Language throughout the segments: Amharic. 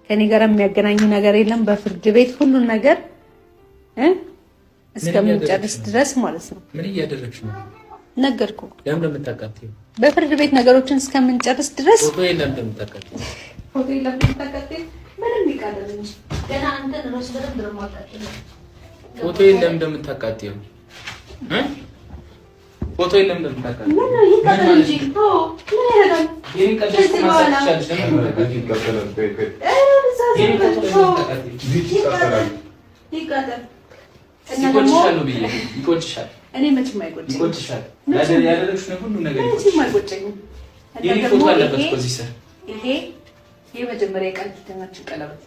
ከኔ ጋር የሚያገናኝ ነገር የለም። በፍርድ ቤት ሁሉን ነገር እስከምንጨርስ ድረስ ማለት ነው። ምን እያደረግሽ ነው? ነገርኩ። ለምን እንደምታቃጥዩ? በፍርድ ቤት ነገሮችን እስከምንጨርስ ድረስ ፎቶ የለም እንደምታቃጥዩ። ፎቶ የለም እንደምታቃጥዩ። ምንም ይቃደል እንጂ ገና አንተን ራስ በደንብ ነው ማቃጥዩ። ፎቶ የለም እንደምታቃጥዩ ፎቶ የለም እንደምታቃጥዩ። ምን ነው ይቃደል እንጂ ቶ ምን ያደርጋል? ይሄን ቀደስ ማሳቻለሽ ለምን ይቃጠላል? ይቃጠል ይቆጭሻል ብዬ ይቆጭሻል። እኔ መቼም አይቆጭኝም። ይቆጭሻል። ያደረግሽ ነው ሁሉ ነገር መቼም አይቆጭኝም። የኔ ፎቶ አለበት እኮ እዚህ ስር። ይሄ የመጀመሪያ ቃል ኪዳናችን ቀለበት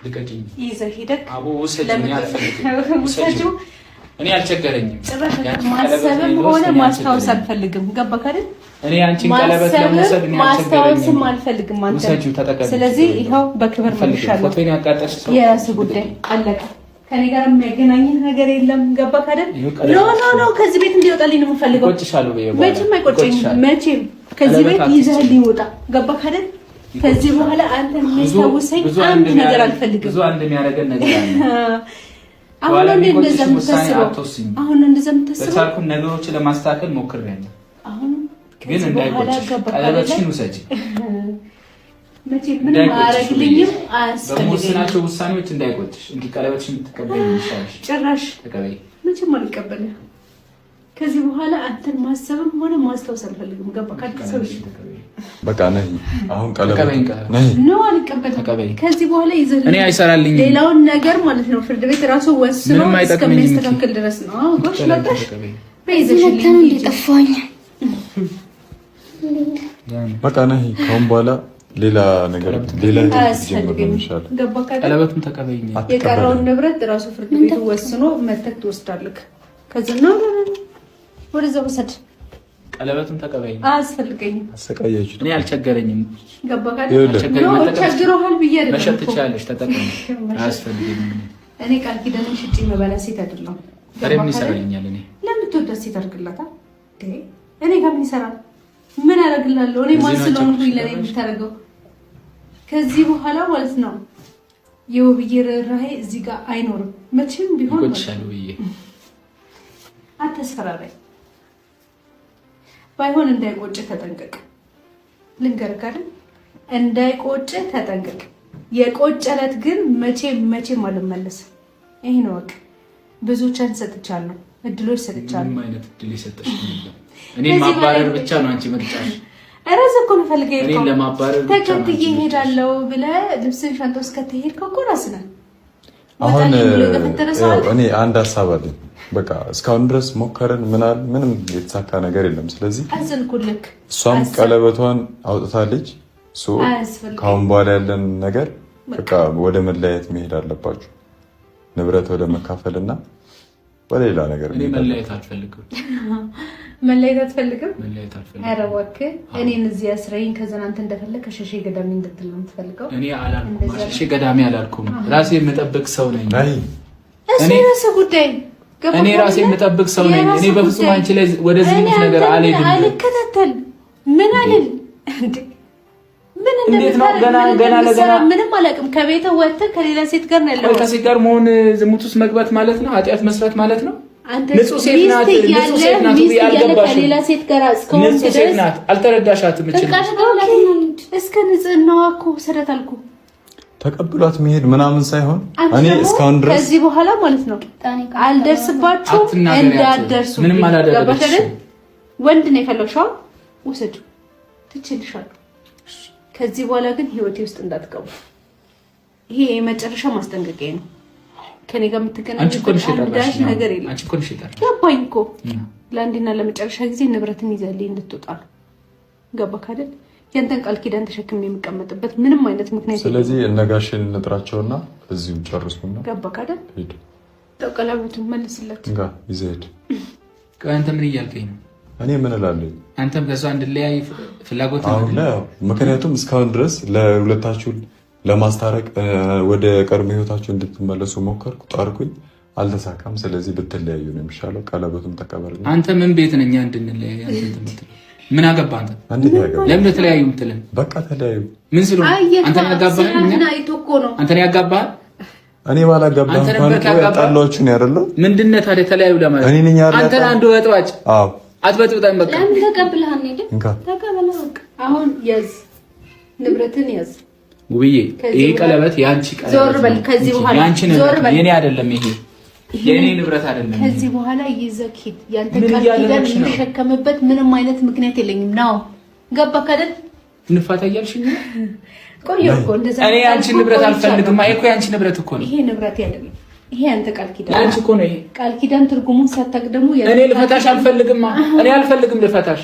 ልቀቂኝ። ይዘህ ሄደህ አቦ ውሰጂኝ። አልፈልግም። ውሰጂኝ። እኔ አልቸገረኝም። ማሰብም ሆነ ማስታወስ አልፈልግም። ገባህ አይደል? እኔ አንቺን ቀለበት ለመውሰድ እኔ ማስታወስም አልፈልግም። አንተ ውሰጂው፣ ተጠቀሚ። ስለዚህ ይኸው በክብር መልሻለሁ። ፎቶን ያቃጠልሽ ሰው የራስህ ጉዳይ አለቀ። ከኔ ጋር የሚያገናኝ ነገር የለም። ገባህ አይደል? ኖ ከዚህ ቤት እንዲወጣልኝ ነው የምፈልገው። ቆጭሻለሁ በየው። መቼም አይቆጭኝም። መቼም ከዚህ ቤት ይዘህልኝ ውጣ። ገባህ አይደል? ከዚህ በኋላ አንተ የሚያስታውሰኝ አንድ ነገር አልፈልግም። ብዙ አንድ የሚያደርገን ነገር አለ። አሁን እንደዛ የምታስበው አሁን እንደዛ የምታስበው በቻልኩት ነገሮችን ለማስተካከል ሞክሬያለሁ። አሁን ግን እንዳይቆጭሽ ቀለበትሽን ውሰጂ። መቼም ምንም አያደርግልኝም። በመወስናቸው ውሳኔዎች እንዳይቆጭሽ እንጂ ቀለበትሽን ብትቀበይ ይሻልሽ። ጭራሽ ተቀበይ። መቼም አልቀበልም። ከዚህ በኋላ አንተን ማሰብም ሆነ ማስታወስ አልፈልግም። ገባህ? ካድሰብሽ በቃ ነይ። አሁን ቀለበት ነይ ነው አልቀበልም። ከዚህ በኋላ ይዘህ እኔ አይሰራልኝም። ሌላውን ነገር ማለት ነው ፍርድ ቤት ራሱ ወስኖ እስከሚያስተካክል ድረስ ነው። ጎሽ መጣሽ በይዘሽልኝ ጠፋኝ። በቃ ነይ። ካሁን በኋላ ሌላ ነገር ሌላ ቀለበቱን ተቀበይኝ። የቀረውን ንብረት ራሱ ፍርድ ቤቱ ወስኖ መተክ ትወስዳለህ። ከዚህ ነው ወደዛ ወሰድ። ቀለበቱን ተቀበይኝ። አያስፈልገኝም። አሰቃያችሁ። እኔ አልቸገረኝም። ገባህ አይደል? ቸግሮሃል ብዬ አይደለም። መሸጥ ትችያለሽ፣ ተጠቀሚ። አያስፈልገኝም። እኔ ቃል ኪዳንን ሽጬ መበላ ሴት አይደለም። ምን ይሰራልኛል? እኔ ለምትወዳት ሴት አድርግላታ። እኔ ጋር ምን ይሰራል? ምን አደርግላለሁ? እኔ ማን ስለሆንኩኝ ለኔ የምታደርገው? ከዚህ በኋላ ማለት ነው የውብዬ ርህራሄ እዚህ ጋር አይኖርም መቼም ቢሆን። ይቆጭሻል ብዬ አታስፈራራኝ። ባይሆን እንዳይቆጭህ ተጠንቀቅ። ልንገርህ አይደል? እንዳይቆጭህ ተጠንቀቅ። የቆጨለት ግን መቼም አልመለስም። ይሄ ነው በቃ። ብዙ ቻንስ ሰጥቻለሁ፣ እድሎች ሰጥቻለሁ። ምንም አይነት እድል የሰጠሽ የለም። እኔ ማባረር ብቻ ነው አንቺ ምርጫሽ። እረዝ እኮ ነው ፈልገህ እኔ ለማባረር ብቻ ነው ተከትዬ እሄዳለሁ ብለህ ልብስን ሻንጣ ውስጥ ከተሄድከው እኮ ራስህ ነህ። አሁን እኔ አንድ ሀሳብ አለኝ። በቃ እስካሁን ድረስ ሞከረን ምንም የተሳካ ነገር የለም። ስለዚህ አዘንኩልክ። እሷም ቀለበቷን አውጥታለች። ከአሁን በኋላ ያለን ነገር በቃ ወደ መለያየት መሄድ አለባችሁ። ንብረት ወደ መካፈልና ወደ ሌላ ነገር። እኔ መለያየት አልፈልግም። መለያየት አትፈልግም? መለያየት አልፈልግም። ኧረ እባክህ እኔን እዚህ አስረኝ ከዛን አንተ እንደፈለግ ከሸሼ ገዳሚ እንድትል ነው የምትፈልገው? እኔ አላልኩም፣ ሸሼ ገዳሚ አላልኩም። ራሴ የምጠብቅ ሰው ነኝ። እሱ የራስህ ጉዳይ። እኔ ራሴ የምጠብቅ ሰው ነኝ። እኔ በፍጹም አንቺ ላይ ወደዚህ ነገር አልሄድም። አልከታተል ምን አልል እንዴ? ምን እንደምታደርግ ገና ለገና ምንም አላውቅም። ከቤት ወጥተህ ከሌላ ሴት ጋር ነው ያለው። ከሴት ጋር መሆን ዝሙት ውስጥ መግባት ማለት ነው፣ ኃጢአት መስራት ማለት ነው። ንጹህ ሴት ናት ከሌላ ሴት ጋር እስከሆነ ድረስ አልተረዳሻትም። እስከ ንጽህናዋ እኮ ሰረት አልኩ። ተቀብሏት መሄድ ምናምን ሳይሆን እኔ እስካሁን ድረስ ከዚህ በኋላ ማለት ነው አልደርስባችሁም፣ እንዳትደርሱ። ምንም አላደረገችም። ወንድ ነው የፈለግሽው፣ ውሰጂው፣ ትችልሻለሁ። ከዚህ በኋላ ግን ህይወቴ ውስጥ እንዳትገቡ። ይሄ የመጨረሻ ማስጠንቀቂያ ነው። ከኔ ጋር የምትገናኙበት አንዳች ነገር የለም። ገባኝ እኮ ለአንዴና ለመጨረሻ ጊዜ ንብረትን ይዘህልኝ እንድትወጣ ነው። ገባህ አይደል? ያንተን ቃል ኪዳን ተሸክሜ የሚቀመጥበት ምንም አይነት ምክንያት የለም። ስለዚህ እነጋሽን እንጥራቸውና እዚሁ ጨርሱና። ገባህ አይደል? ቀለበቱን መልስለት። እንጋ ይዘህ ሂድ። አንተ ምን እያልከኝ ነው? እኔ ምን እላለሁ? አንተም ከሷ እንድለያይ ፍላጎት ነው? ምክንያቱም እስካሁን ድረስ ለሁለታችሁ ለማስታረቅ ወደ ቀድሞ ህይወታችሁ እንድትመለሱ ሞከርኩ፣ ጣርኩኝ፣ አልተሳካም። ስለዚህ ብትለያዩ ነው የሚሻለው። ቀለበቱን ተቀበል። አንተ ምን ቤት ነኝ እንድንለያይ? አንተ ምን አገባ አንተ? ለምን ተለያዩ የምትለን? በቃ ተለያዩ። ምን ስለሆነ አንተ ያጋባህ? አንተ ያጋባህ? እኔ ባላጋባህ እንኳን ያጣላችሁ ነው አይደል? ምንድነው ታዲያ ተለያዩ ለማለት? እኔ ነኝ አይደል? አንተ አንዱ ወጥዋጭ። አዎ አትበጥብጣኝ። በቃ ለምን ተቀብለህ አንዴ? ተቀበለው በቃ። አሁን ያዝ፣ ንብረትን ያዝ። ውብዬ ይሄ ቀለበት ያንቺ ቀለበት። ዞር በል ከዚህ በኋላ። ያንቺ ንብረት የኔ አይደለም ይሄ የኔ ንብረት አይደለም። ከዚህ በኋላ ይዘህ ሂድ። ያንተ ቃል ኪዳን የሚሸከምበት ምንም አይነት ምክንያት የለኝም ነው። ገባህ አይደል? እንፋታ እያልሽኝ ነው? ቆየሁ እኮ እንደዛ። እኔ ያንቺ ንብረት አልፈልግም። አይ እኮ ያንቺ ንብረት እኮ ነው። ይሄ ንብረት አይደለም። ይሄ ያንተ ቃል ኪዳን ያንቺ እኮ ነው። ይሄ ቃል ኪዳን ትርጉሙን ሳታውቅ ደግሞ እኔ ልፈታሽ አልፈልግም። እኔ አልፈልግም ልፈታሽ።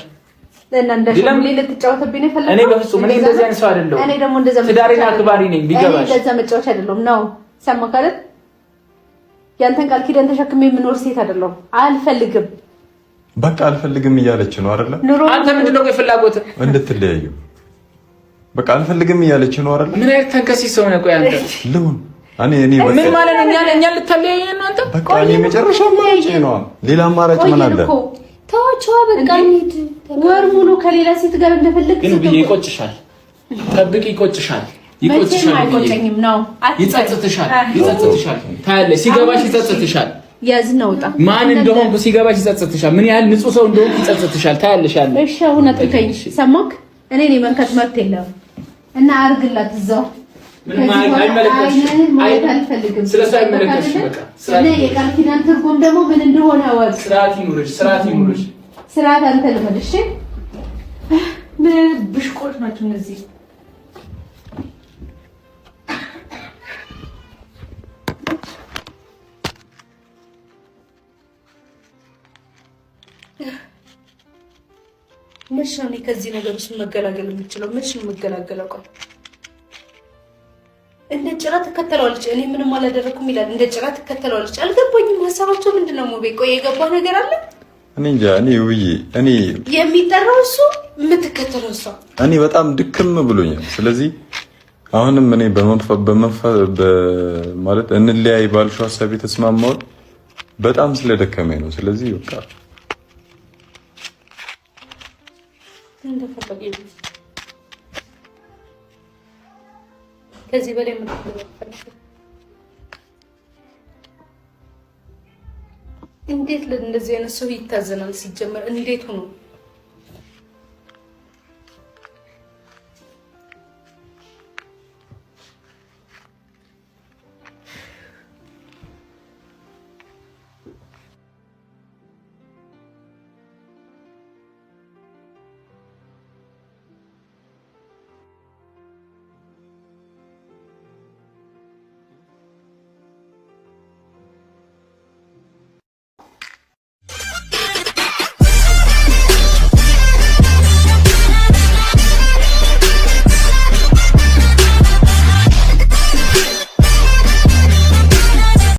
ለና እንደሸም ሌለ ተጫወተብኝ ነው ፈለገ። እኔ በፍጹም እኔ እንደዚህ አይነት ሰው አይደለሁም። እኔ ደግሞ እንደዛ ትዳሬን አክባሪ ነኝ። ቢገባሽ እኔ እንደዛ መጫወቻ አይደለሁም ነው። ሰማህ አይደል? ያንተን ቃል ኪዳን ተሸክሜ የምኖር ሴት አይደለሁም። አልፈልግም። በቃ አልፈልግም እያለች ነው አይደል? አንተ ምንድነው ፍላጎት? እንድትለያዩ በቃ አልፈልግም እያለች ነው አይደል? ምን አይነት ተንከሲስ ሰው ነው? ቆይ አንተ ልሁን እኔ በቃ ምን ማለት ነው? እኛ ልትለያየን ነው አንተ? በቃ እኔ መጨረሻ ማጭ ነው። ሌላ አማራጭ ምን አለ? ተዋቸው በቃ እንሂድ። ወር ሙሉ ከሌላ ሴት ጋር እንደፈለግ ግን ብዬ ይቆጭሻል። ጠብቂ፣ ይቆጭሻል። ይቆጭሻል። አይቆጨኝም ነው። ይጸጽትሻል። ይጸጽትሻል። ታያለሽ፣ ሲገባሽ ይጸጽትሻል። ያዝ ነው ወጣ ማን እንደሆንኩ ሲገባሽ ይጸጽትሻል። ምን ያህል ንጹህ ሰው እንደሆንኩ ይጸጽትሻል። ታያለሽ ያለ እሺ፣ አሁን አትከኝ። ሰማክ? እኔ ነኝ መንከት መብት የለውም እና አርግላት እዛው ምን አይመለከትሽም። አልፈልግም። ስለሱ አይመለከትሽም። በቃ እኔ የቃል ኪዳን ትርጉም ደግሞ ምን እንደሆነ ወቅ ስርዓት ይኑርሽ። ስርዓት ይኑርሽ። ስርዓት አንተ ልመድሽ። ምን ብሽቆች ናቸው እነዚህ? መቼ ነው እኔ ከዚህ ነገር ውስጥ መገላገል የምችለው? መቼ ነው መገላገለው? ቆይ እንደ ጭራ ትከተለዋለች። እኔ ምንም አላደረኩም ይላል። እንደ ጭራ ትከተለዋለች። አልገባኝም። ሀሳባቸው ምንድነው? ሙቤ ቆይ የገባ ነገር አለ? እኔ እንጃ። እኔ ውዬ እኔ የሚጠራው እሱ የምትከተለው እሷ። እኔ በጣም ድክም ብሎኛል። ስለዚህ አሁንም እኔ ማለት እንለያይ ባልሽው ሀሳብ የተስማማሁት በጣም ስለደከመኝ ነው። ስለዚህ በቃ እንደፈለገኝ ከዚህ በላይ እንዴት ለእንደዚህ አይነት ሰው ይታዘናል? ሲጀመር እንዴት ሆኖ